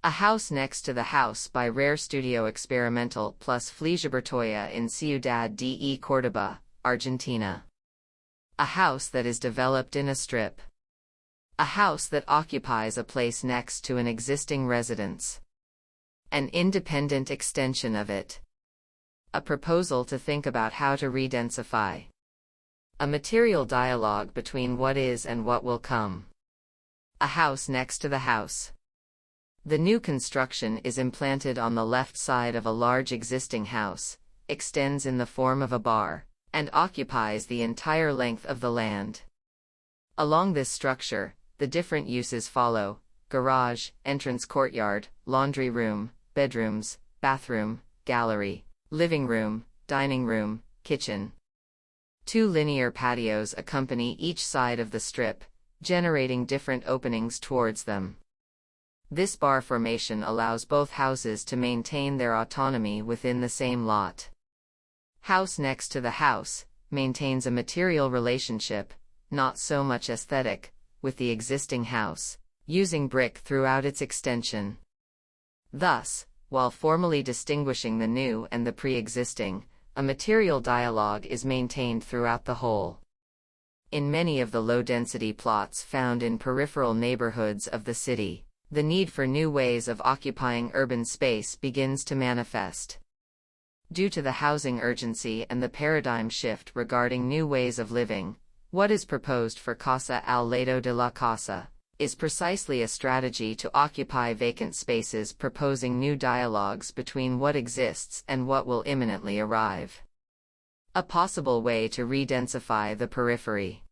A House Next to the House by Rare Studio Experimental+Flesia-Bertoya in Ciudad de Córdoba, Argentina. A house that is developed in a strip. A house that occupies a place next to an existing residence. An independent extension of it. A proposal to think about how to re-densify. A material dialogue between what is and what will come. A house next to the house. The new construction is implanted on the left side of a large existing house, extends in the form of a bar, and occupies the entire length of the land. Along this structure, the different uses follow: garage, entrance courtyard, laundry room, bedrooms, bathroom, gallery, living room, dining room, kitchen. 2 linear patios accompany each side of the strip, generating different openings towards them. This bar formation allows both houses to maintain their autonomy within the same lot. House next to the house maintains a material relationship, not so much aesthetic, with the existing house, using brick throughout its extension. Thus, while formally distinguishing the new and the pre-existing, a material dialogue is maintained throughout the whole. In many of the low-density plots found in peripheral neighborhoods of the city, the need for new ways of occupying urban space begins to manifest. Due to the housing urgency and the paradigm shift regarding new ways of living, what is proposed for Casa al lado de la casa is precisely a strategy to occupy vacant spaces, proposing new dialogues between what exists and what will imminently arrive. A possible way to re-densify the periphery.